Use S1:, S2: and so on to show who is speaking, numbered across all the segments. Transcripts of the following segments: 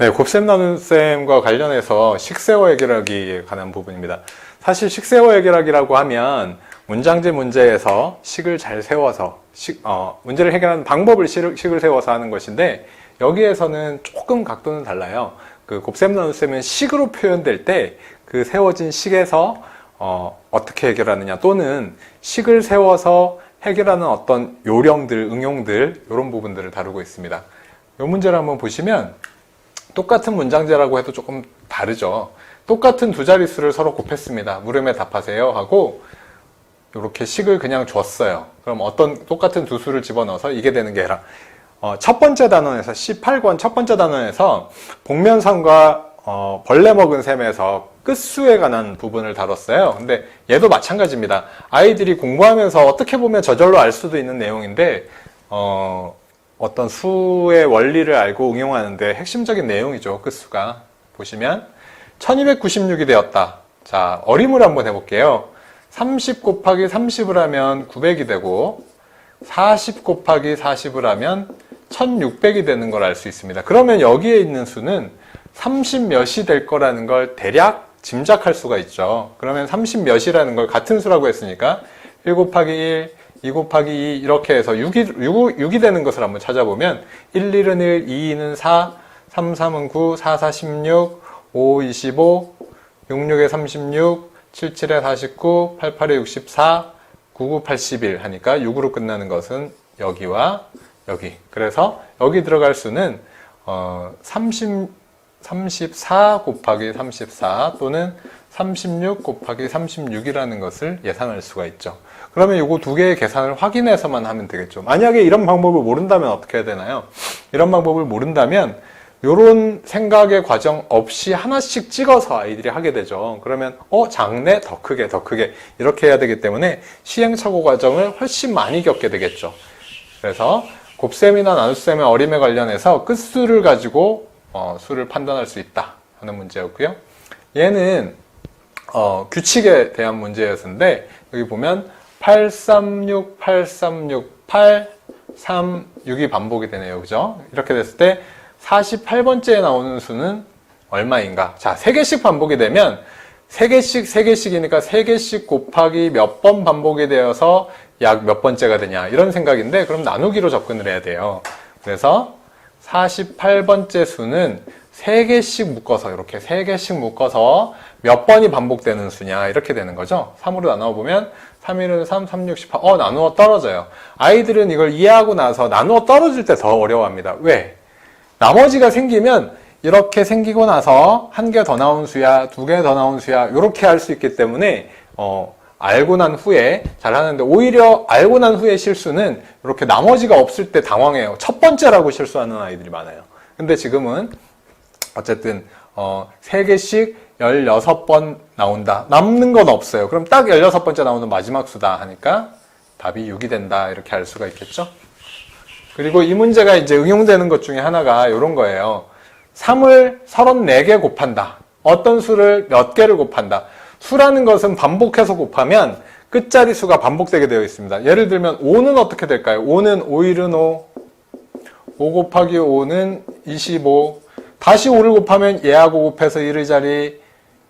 S1: 네, 곱셈 나눗셈과 관련해서 식세어 해결하기에 관한 부분입니다. 사실 식세어 해결하기라고 하면 문장제 문제에서 식을 잘 세워서 문제를 해결하는 방법을 식을 세워서 하는 것인데, 여기에서는 조금 각도는 달라요. 그 곱셈 나눗셈은 식으로 표현될 때 그 세워진 식에서 어떻게 해결하느냐, 또는 식을 세워서 해결하는 어떤 요령들, 응용들, 이런 부분들을 다루고 있습니다. 이 문제를 한번 보시면 똑같은 문장제라고 해도 조금 다르죠. 똑같은 두 자릿수를 서로 곱했습니다. 물음에 답하세요 하고 이렇게 식을 그냥 줬어요. 그럼 어떤 똑같은 두 수를 집어넣어서 이게 되는 게 아니라 첫 번째 단원에서 18권 첫 번째 단원에서 복면선과 벌레 먹은 셈에서 끝수에 관한 부분을 다뤘어요. 근데 얘도 마찬가지입니다. 아이들이 공부하면서 어떻게 보면 저절로 알 수도 있는 내용인데 어떤 수의 원리를 알고 응용하는데 핵심적인 내용이죠. 끝수가. 보시면 1296이 되었다. 자, 어림을 한번 해볼게요. 30 곱하기 30을 하면 900이 되고 40 곱하기 40을 하면 1600이 되는 걸 알 수 있습니다. 그러면 여기에 있는 수는 30 몇이 될 거라는 걸 대략 짐작할 수가 있죠. 그러면 30 몇이라는 걸 같은 수라고 했으니까 1 곱하기 1, 2 곱하기 2 이렇게 해서 6이 되는 것을 한번 찾아보면 1, 1은 1, 2, 2는 4, 3, 3은 9, 4, 4, 16, 5, 25, 6, 6에 36, 7, 7에 49, 8, 8에 64, 9, 9, 81 하니까 6으로 끝나는 것은 여기와 여기. 그래서 여기 들어갈 수는 34 곱하기 34 또는 36 곱하기 36이라는 것을 예상할 수가 있죠. 그러면 이거 두 개의 계산을 확인해서만 하면 되겠죠. 만약에 이런 방법을 모른다면 어떻게 해야 되나요? 이런 방법을 모른다면 이런 생각의 과정 없이 하나씩 찍어서 아이들이 하게 되죠. 그러면 작네? 더 크게 이렇게 해야 되기 때문에 시행착오 과정을 훨씬 많이 겪게 되겠죠. 그래서 곱셈이나 나눗셈의 어림에 관련해서 끝수를 가지고 수를 판단할 수 있다 하는 문제였고요. 얘는 규칙에 대한 문제였는데 여기 보면 836, 836, 8, 3, 6이 반복이 되네요. 그죠? 이렇게 됐을 때 48번째에 나오는 수는 얼마인가? 자, 3개씩 반복이 되면 3개씩이니까 3개씩 곱하기 몇 번 반복이 되어서 약 몇 번째가 되냐 이런 생각인데, 그럼 나누기로 접근을 해야 돼요. 그래서 48번째 수는 3개씩 묶어서 이렇게 3개씩 묶어서 몇 번이 반복되는 수냐 이렇게 되는 거죠. 3으로 나눠보면 3, 1은 3, 3, 6, 18 나누어 떨어져요. 아이들은 이걸 이해하고 나서 나누어 떨어질 때 더 어려워합니다. 왜? 나머지가 생기면 이렇게 생기고 나서 한 개 더 나온 수야, 2개 더 나온 수야 이렇게 할 수 있기 때문에 알고 난 후에 잘하는데, 오히려 알고 난 후에 실수는 이렇게 나머지가 없을 때 당황해요. 첫 번째라고 실수하는 아이들이 많아요. 근데 지금은 어쨌든 3개씩 16번 나온다. 남는 건 없어요. 그럼 딱 16번째 나오는 마지막 수다 하니까 답이 6이 된다 이렇게 알 수가 있겠죠. 그리고 이 문제가 이제 응용되는 것 중에 하나가 이런 거예요. 3을 34개 곱한다. 어떤 수를 몇 개를 곱한다. 수라는 것은 반복해서 곱하면 끝자리 수가 반복되게 되어 있습니다. 예를 들면 5는 어떻게 될까요? 5는 5일은 5, 5 곱하기 5는 25, 다시 5를 곱하면 얘하고 곱해서 1의 자리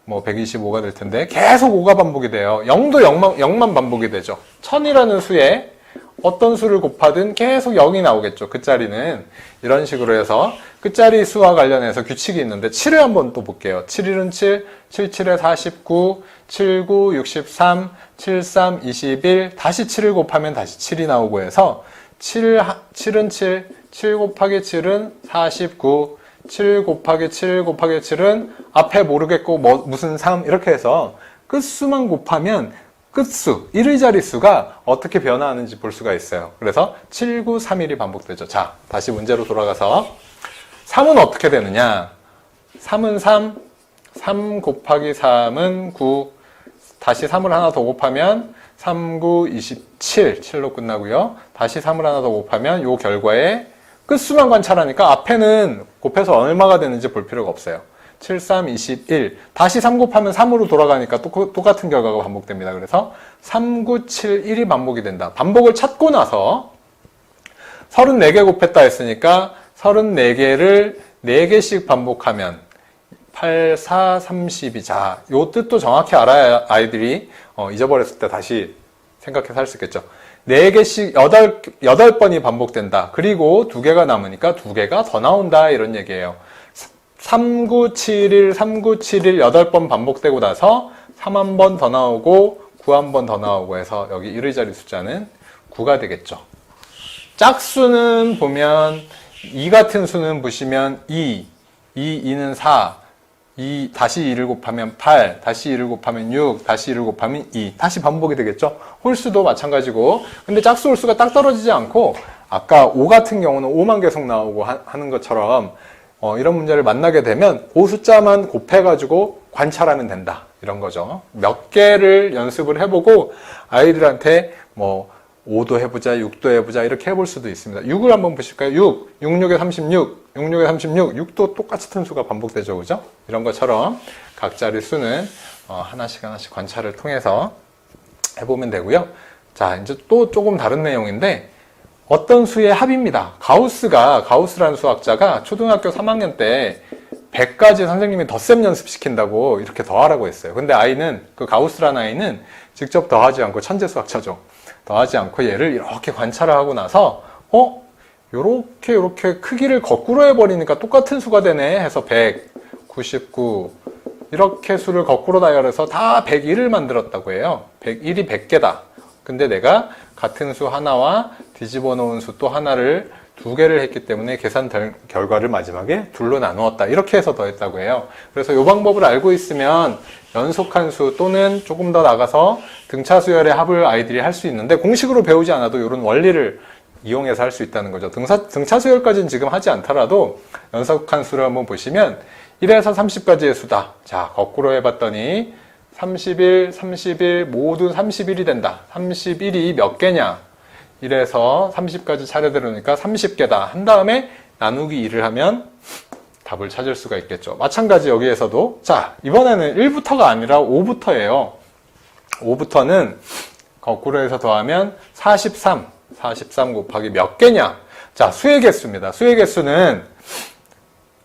S1: 125가 될 텐데 계속 5가 반복이 돼요. 0도 0만 반복이 되죠. 1000이라는 수에 어떤 수를 곱하든 계속 0이 나오겠죠. 끝자리는. 이런 식으로 해서 끝자리 수와 관련해서 규칙이 있는데 7을 한번 또 볼게요. 7일은 7, 7, 7에 49, 7, 9, 63, 7, 3, 21 다시 7을 곱하면 다시 7이 나오고 해서 7은 7, 7 곱하기 7은 49, 7 곱하기 7 곱하기 7은 앞에 모르겠고 무슨 3 이렇게 해서 끝수만 곱하면 끝수, 1의 자릿수가 어떻게 변화하는지 볼 수가 있어요. 그래서 7, 9, 3, 1이 반복되죠. 자, 다시 문제로 돌아가서 3은 어떻게 되느냐? 3은 3, 3 곱하기 3은 9, 다시 3을 하나 더 곱하면 3, 9, 27, 7로 끝나고요. 다시 3을 하나 더 곱하면 이 결과에 끝수만 관찰하니까 앞에는 곱해서 얼마가 되는지 볼 필요가 없어요. 7, 3, 21. 다시 3 곱하면 3으로 돌아가니까 똑같은 결과가 반복됩니다. 그래서 3, 9, 7, 1이 반복이 된다. 반복을 찾고 나서 34개 곱했다 했으니까 34개를 4개씩 반복하면 8, 4, 32. 자, 요 뜻도 정확히 알아야 아이들이 잊어버렸을 때 다시 생각해서 할 수 있겠죠. 4개씩 8번이 반복된다. 그리고 2개가 남으니까 2개가 더 나온다. 이런 얘기예요. 3971, 3971 8번 반복되고 나서 3 한 번 더 나오고 9 한 번 더 나오고 해서 여기 1의 자리 숫자는 9가 되겠죠. 짝수는 보면 2 같은 수는 보시면 2는 4, 다시 2를 곱하면 8, 다시 2를 곱하면 6, 다시 2를 곱하면 2, 다시 반복이 되겠죠. 홀수도 마찬가지고. 근데 짝수 홀수가 딱 떨어지지 않고 아까 5 같은 경우는 5만 계속 나오고 하는 것처럼 이런 문제를 만나게 되면 그 숫자만 곱해가지고 관찰하면 된다. 이런 거죠. 몇 개를 연습을 해보고 아이들한테 5도 해보자, 6도 해보자 이렇게 해볼 수도 있습니다. 6을 한번 보실까요? 6, 6에 36, 6에 36, 6도 똑같은 수가 반복되죠. 그죠? 이런 것처럼 각자리 수는 하나씩 관찰을 통해서 해보면 되고요. 자, 이제 또 조금 다른 내용인데 어떤 수의 합입니다. 가우스라는 수학자가 초등학교 3학년 때 100까지 선생님이 덧셈 연습시킨다고 이렇게 더하라고 했어요. 근데 그 가우스라는 아이는 직접 더하지 않고 천재 수학자죠. 더하지 않고 얘를 이렇게 관찰을 하고 나서 요렇게 크기를 거꾸로 해버리니까 똑같은 수가 되네 해서 100, 99 이렇게 수를 거꾸로 나열해서 다 101을 만들었다고 해요. 101이 100개다. 근데 내가 같은 수 하나와 뒤집어 놓은 수 또 하나를 2개를 했기 때문에 계산 결과를 마지막에 둘로 나누었다. 이렇게 해서 더했다고 해요. 그래서 이 방법을 알고 있으면 연속한 수 또는 조금 더 나가서 등차수열의 합을 아이들이 할 수 있는데 공식으로 배우지 않아도 이런 원리를 이용해서 할 수 있다는 거죠. 등차수열까지는 지금 하지 않더라도 연속한 수를 한번 보시면 1에서 30까지의 수다. 자, 거꾸로 해봤더니 31 모두 31이 된다. 31이 몇 개냐? 1에서 30까지 차례대로 니까 30개다. 한 다음에 나누기 2를 하면 답을 찾을 수가 있겠죠. 마찬가지 여기에서도 자, 이번에는 1부터가 아니라 5부터예요. 5부터는 거꾸로 해서 더하면 43 곱하기 몇 개냐? 자, 수의 개수입니다. 수의 개수는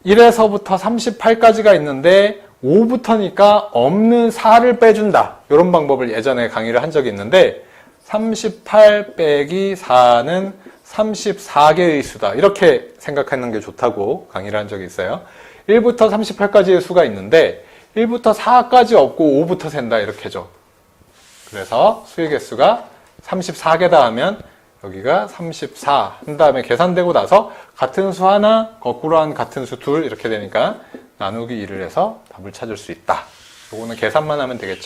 S1: 1에서부터 38까지가 있는데 5부터니까 없는 4를 빼준다. 이런 방법을 예전에 강의를 한 적이 있는데 38 빼기 4는 34개의 수다. 이렇게 생각하는 게 좋다고 강의를 한 적이 있어요. 1부터 38까지의 수가 있는데 1부터 4까지 없고 5부터 센다. 이렇게죠. 그래서 수의 개수가 34개다 하면 여기가 34 한 다음에 계산되고 나서 같은 수 하나, 거꾸로 한 같은 수 둘 이렇게 되니까 나누기 2를 해서 답을 찾을 수 있다. 요거는 계산만 하면 되겠죠.